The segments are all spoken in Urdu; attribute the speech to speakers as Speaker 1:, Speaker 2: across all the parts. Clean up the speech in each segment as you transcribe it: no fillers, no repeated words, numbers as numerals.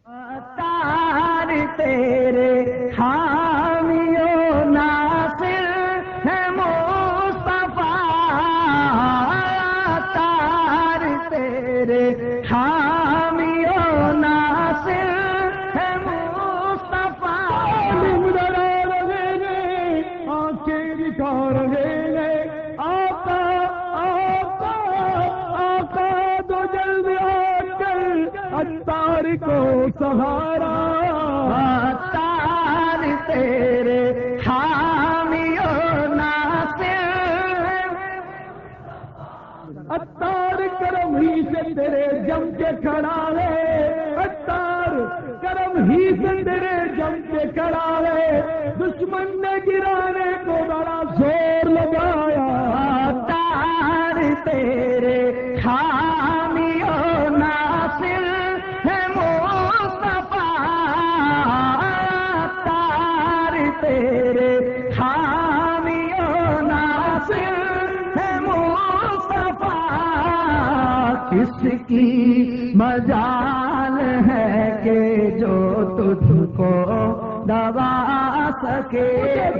Speaker 1: تار تیرے حامیوں ناصر ہے مصطفیٰ، تار تیرے حامیوں ناصر ہے مصطفیٰ،
Speaker 2: آنکھیں دکھا رہے ہیں آقا آقا آقا، دو جلد آ کر اتار کو سہارا،
Speaker 1: تار تیرے حامیوں ناصر
Speaker 2: اتار کرم ہی سے تیرے جم کے کھڑا ہے، اتار کرم ہی سے تیرے جم کے کھڑا ہے، دشمن نے گرانے کو بڑا زور لگایا،
Speaker 1: تار تیرے حامیوں ناصر ہے مصطفیٰ، تار تیرے حامیوں ناصر ہے مصطفیٰ، کس کی مجال ہے کہ جو تجھ کو دبا سکے،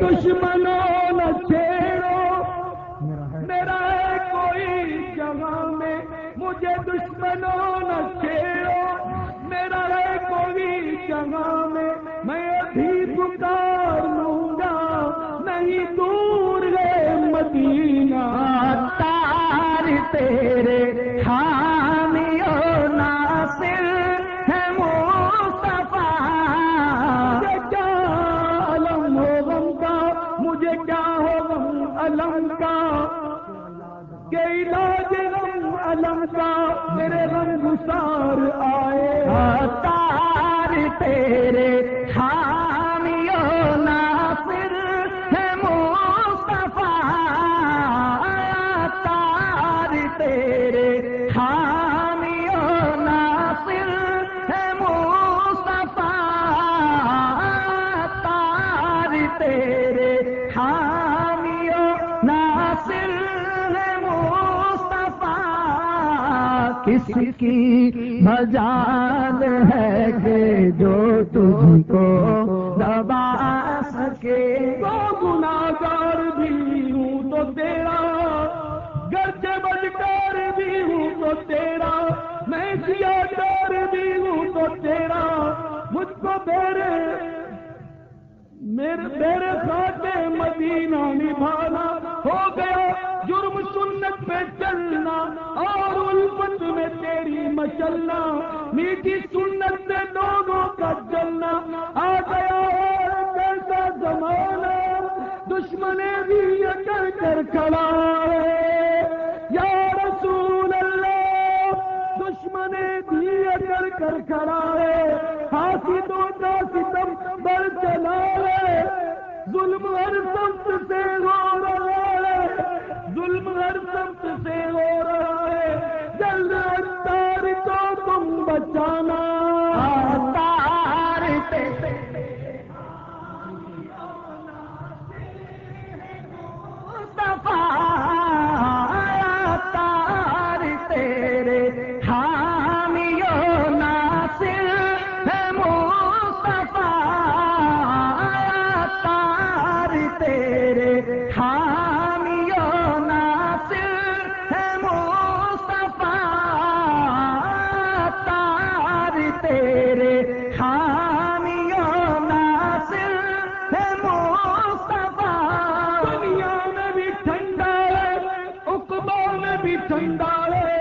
Speaker 2: دشمنوں نہ چھیڑو میرا ہے کوئی جگہ میں، مجھے دشمنوں نہ چھیڑو میرا ہے کوئی جگہ میں بھی پکار لوں گا، نہیں دور ہے مدینہ،
Speaker 1: تار تیرے حامیوں ناصر ہے مصطفیٰ،
Speaker 2: مجھے کیا علم ہو غم کا، مجھے کیا ہو غم علم کا، کہ علاج غم علم کا میرے غم گسار آئے،
Speaker 1: تار تیرے حامیوں ناصر ہے مصطفیٰ، تار تیرے حامیوں ناصر ہے مصطفیٰ، تار تیرے حامیوں ناصر ہے مصطفیٰ، کس کی مجال ہے کہ جو تجھ کو دبا سکے،
Speaker 2: تو گناہگار بھی ہوں تو تیرا، گرچہ بدکار بھی ہوں تو تیرا، میں سیاہکار بھی ہوں تو تیرا، مجھ کو میرے خاطے مدینہ نبھانا، ہو گیا جرم سنت پہ چلنا اور الفت میں تیری مچلنا، میٹھی سنت سے دونوں کا جلنا، آ گیا ہے کیسا زمانہ دشمن بھی اکڑ کر کھڑا ہے، یا رسول اللہ دشمن بھی اکڑ کر کھڑا ہے، حاسدوں کا ستم بڑھ چلا ہے، ظلم ہر سمت سے ہو رہا ہے، ظلم ہر سمت سے ہو رہا ہے، جلد اتار کو تم بچانا،
Speaker 1: تار تیرے مصطفیٰ، تار تیرے حامیوں ناصر ہے مصطفیٰ، تار تیرے حامیوں ناصر ہے مصطفیٰ، تار تیرے حامیوں ناصر ہے مصطفیٰ،
Speaker 2: دنیا میں بھی ٹھنڈا ہے عقبہ میں بھی ٹھنڈا ہے،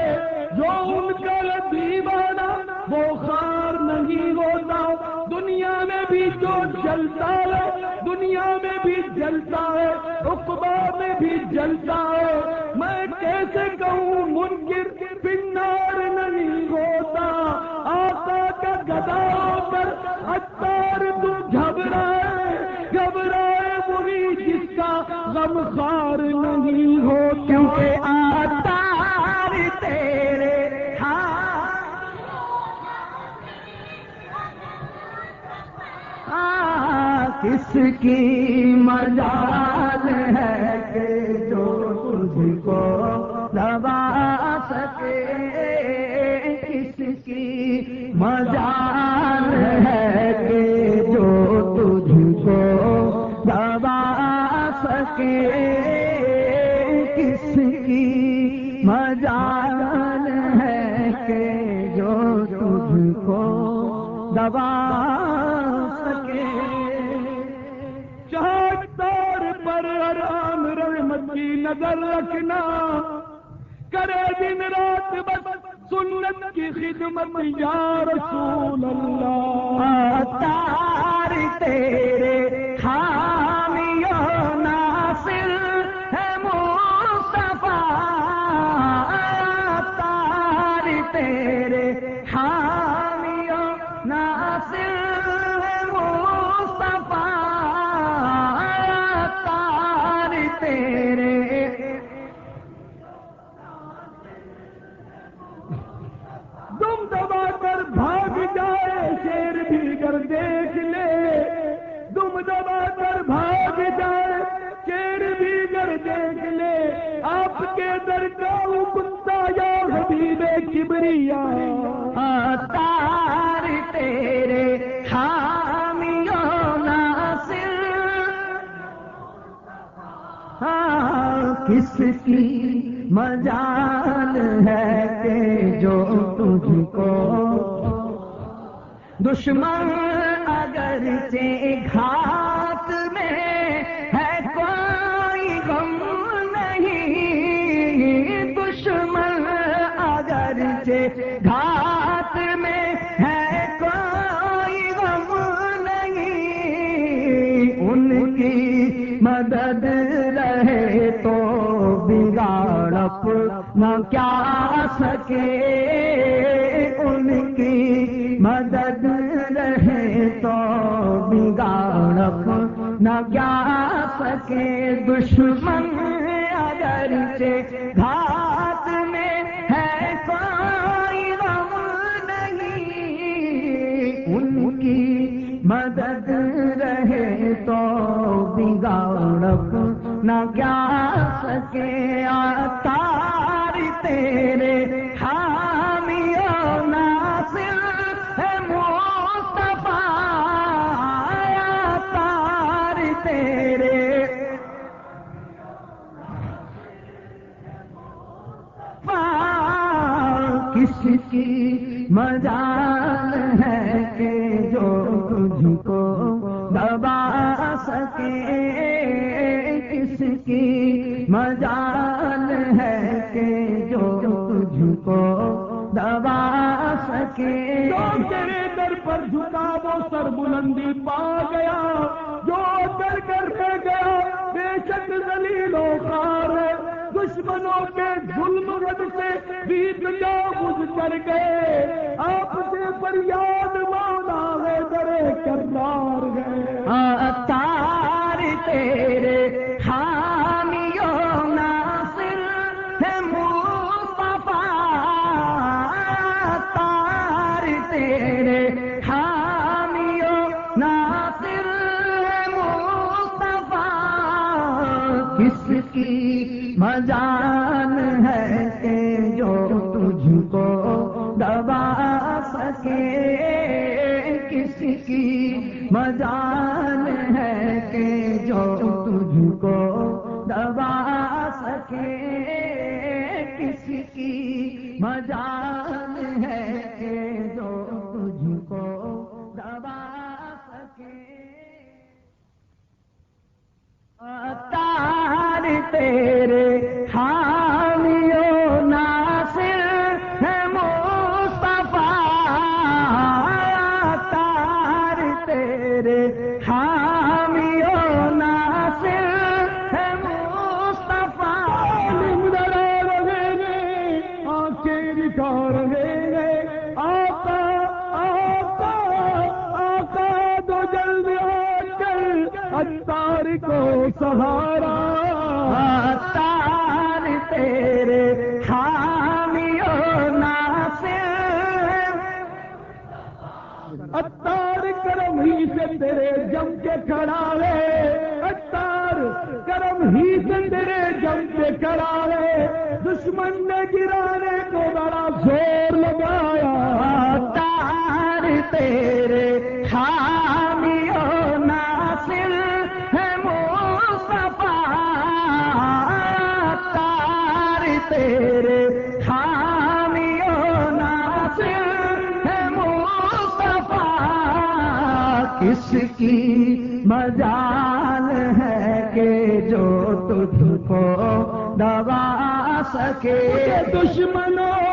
Speaker 2: جو ان کا دیوانہ وہ خار نہیں ہوتا، دنیا میں بھی جو جلتا ہے دنیا میں بھی جلتا ہے، عقبہ میں بھی جلتا ہے، میں کیسے کہوں منکر پنار نہیں ہوتا، آقا کا گدا پر اتار تو گھبرائے وہی جس کا غم خار نہیں ہو،
Speaker 1: کیونکہ تار تیرے کس کی مجال ہے کہ جو تجھ کو دبا سکے، کس کی مجال ہے سکے کس کی مجال ہے کہ جو تجھ کو دبا سکے.
Speaker 2: چاہتار پر آرام رحمت کی نظر رکھنا، کرے دن رات بس سنت کی خدمت یا رسول اللہ.
Speaker 1: تار تیرے حامی و ناصر ہے مصطفیٰ، تار تیرے حامی و ناصر ہے مصطفیٰ، تار تیرے
Speaker 2: تم دبا کر بھاگ جائے شیر بھی گر دیکھ لے، تم دبا کر بھاگ جائے شیر بھی گر دیکھ لے، آپ کے در کا وہ کتا یا حبیب کبریا.
Speaker 1: تار تیرے حامی و ناصر، کس کی مجال ہے کہ جو تجھ کو دشمن اگرچہ گھات میں ہے کوئی غم نہیں، دشمن اگرچہ گھات میں ہے کوئی غم نہیں، ان کی مدد رہے تو بگاڑ اپنا کیا سکے، ان کی مدد رہے تو بگاڑ اپنا کیا سکے، دشمن اگرچہ گھات میں ہے کوئی غم نہیں، ان کی مدد رہے تو بگاڑ اپنا کیا سکے. تار تیرے حامی و ناصر ہے مصطفیٰ، تار تیرے کس کی مجال ہے کہ جو تجھ کو دبا سکے، کس کی مجال ہے کہ جو تجھ کو دبا سکے.
Speaker 2: جو تیرے در پر جھکا وہ سر بلندی پا گیا، جو در کر کے گیا بے شک ذلیل و خوار ہے، دشمنوں کے ظلم رد سے بیت جا بجھ کر گئے، آپ سے فریاد مولا ہے درے کرار گئے.
Speaker 1: تار تیرے حامی و ناصر ہے مصطفیٰ، تار تیرے حامی و ناصر ہے مصطفیٰ، کس کی مجال ہے کہ جو تجھ کو دبا سکے، کس کی مجال ہے کہ جو تجھ کو دبا سکے، کس کی مجال ہے کہ جو تجھ کو دبا سکے. تار تیرے حامی و ناصر ہے مصطفیٰ، تار تیرے حامی و ناصر ہے مصطفیٰ.
Speaker 2: ڈرا رہے گے آنکھیں دکھا رہے گے، آقا آقا آقا دو جلد آ کر اتار کو سہارا.
Speaker 1: تار تیرے حامی و ناصر،
Speaker 2: اتار کرم ہی سے تیرے جم کے کھڑا ہے، اتار کرم ہی سے تیرے جم کے کھڑا ہے، دشمن نے گرانے کو بڑا زور لگایا.
Speaker 1: تار تیرے حامی و ناصر ہے مصطفیٰ، کس کی مجال ہے کہ جو تجھ کو دبا سکے؟
Speaker 2: دشمنوں